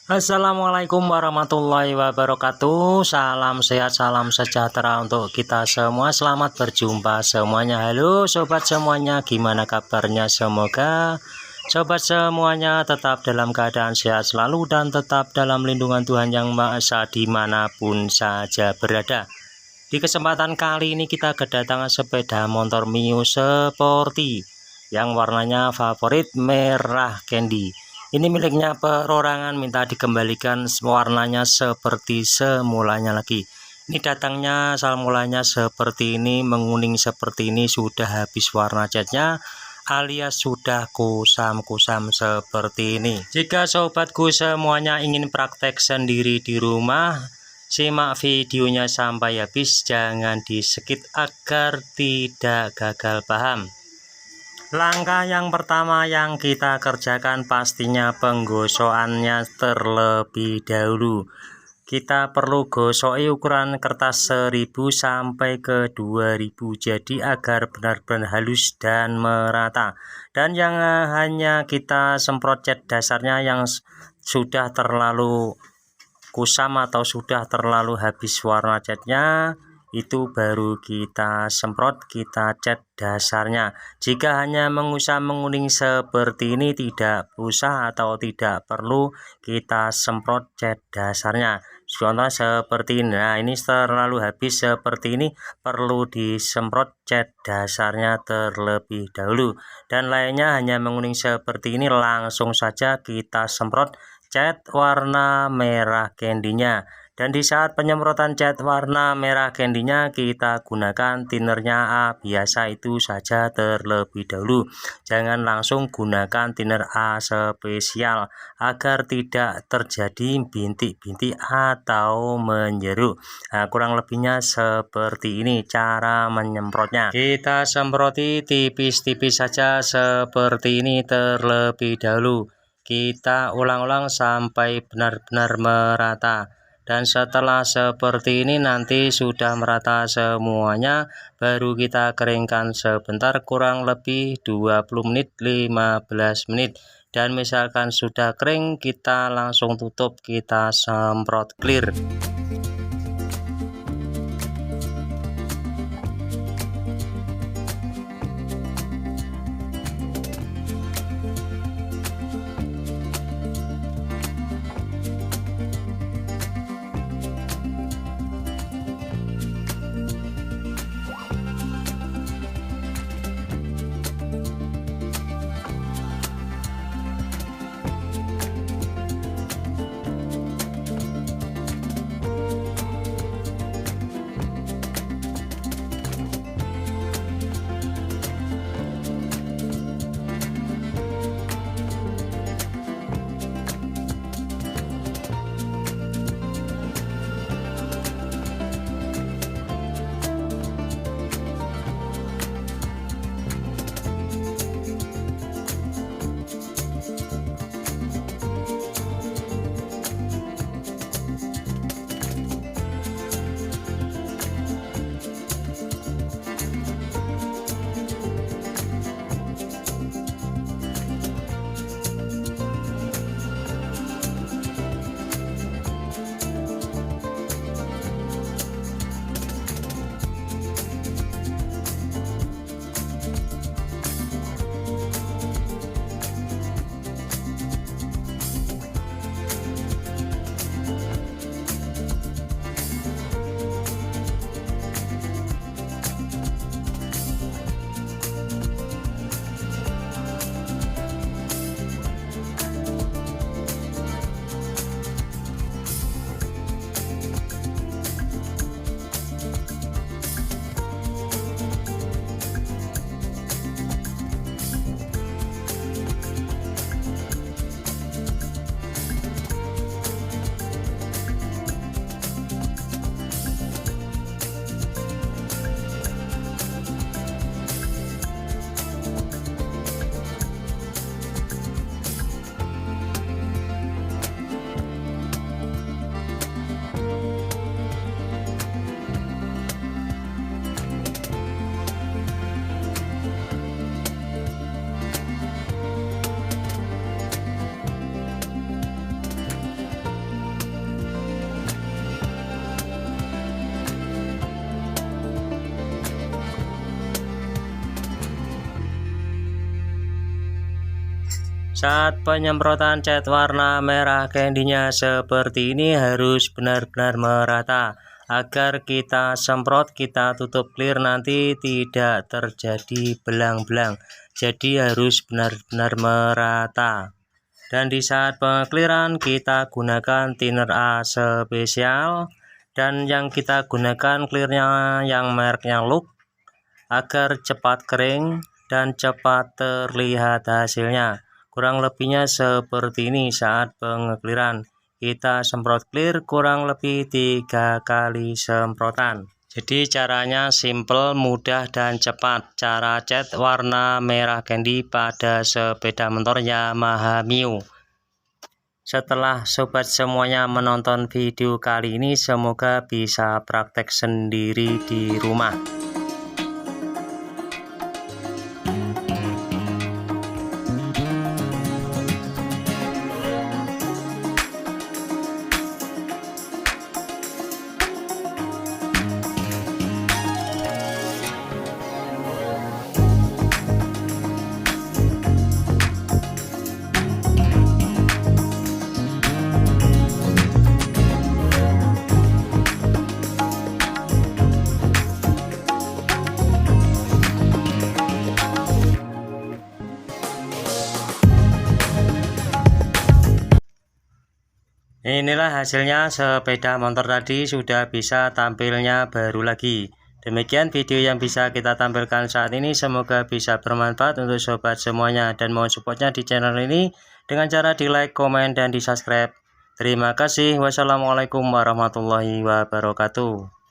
Assalamualaikum warahmatullahi wabarakatuh. Salam sehat, salam sejahtera untuk kita semua. Selamat berjumpa semuanya. Halo sobat semuanya, gimana kabarnya? Semoga sobat semuanya tetap dalam keadaan sehat selalu dan tetap dalam lindungan Tuhan Yang Maha Esa dimanapun saja berada. Di kesempatan kali ini kita kedatangan sepeda motor Mio Sporty yang warnanya favorit merah candy. Ini miliknya perorangan, minta dikembalikan warnanya seperti semulanya lagi. Ini datangnya asal mulanya seperti ini, menguning seperti ini, sudah habis warna catnya alias sudah kusam-kusam seperti ini. Jika sobatku semuanya ingin praktek sendiri di rumah, simak videonya sampai habis, jangan di skip agar tidak gagal paham. Langkah yang pertama yang kita kerjakan pastinya penggosokannya terlebih dahulu. Kita perlu gosoki ukuran kertas 1000 sampai ke 2000, jadi agar benar-benar halus dan merata. Dan yang hanya kita semprot cat dasarnya yang sudah terlalu kusam atau sudah terlalu habis warna catnya, itu baru kita semprot, kita cat dasarnya. Jika hanya mengusam menguning seperti ini, tidak usah atau tidak perlu kita semprot cat dasarnya. Contoh seperti ini. Nah, ini terlalu habis seperti ini, perlu disemprot cat dasarnya terlebih dahulu. Dan lainnya hanya menguning seperti ini, langsung saja kita semprot cat warna merah candy-nya. Dan di saat penyemprotan cat warna merah candy-nya, kita gunakan tinernya A biasa itu saja terlebih dahulu. Jangan langsung gunakan thinner A spesial agar tidak terjadi bintik-bintik atau menjeruk. Nah, kurang lebihnya seperti ini cara menyemprotnya. Kita semproti tipis-tipis saja seperti ini terlebih dahulu. Kita ulang-ulang sampai benar-benar merata. Dan setelah seperti ini nanti sudah merata semuanya, baru kita keringkan sebentar, kurang lebih 20 menit 15 menit. Dan misalkan sudah kering, kita langsung tutup, kita semprot clear. Saat penyemprotan cat warna merah candy-nya seperti ini harus benar-benar merata. Agar kita semprot, kita tutup clear, nanti tidak terjadi belang-belang. Jadi harus benar-benar merata. Dan di saat pengekliran kita gunakan thinner A spesial. Dan yang kita gunakan clearnya yang mereknya Look. Agar cepat kering dan cepat terlihat hasilnya. Kurang lebihnya seperti ini saat pengekliran. Kita semprot clear kurang lebih 3 kali semprotan. Jadi caranya simple, mudah, dan cepat. Cara cat warna merah candy pada sepeda motor Yamaha Mio. Setelah sobat semuanya menonton video kali ini, semoga bisa praktek sendiri di rumah. Inilah hasilnya, sepeda motor tadi sudah bisa tampilnya baru lagi. Demikian video yang bisa kita tampilkan saat ini, semoga bisa bermanfaat untuk sobat semuanya. Dan mohon supportnya di channel ini dengan cara di like, komen, dan di subscribe. Terima kasih. Wassalamualaikum warahmatullahi wabarakatuh.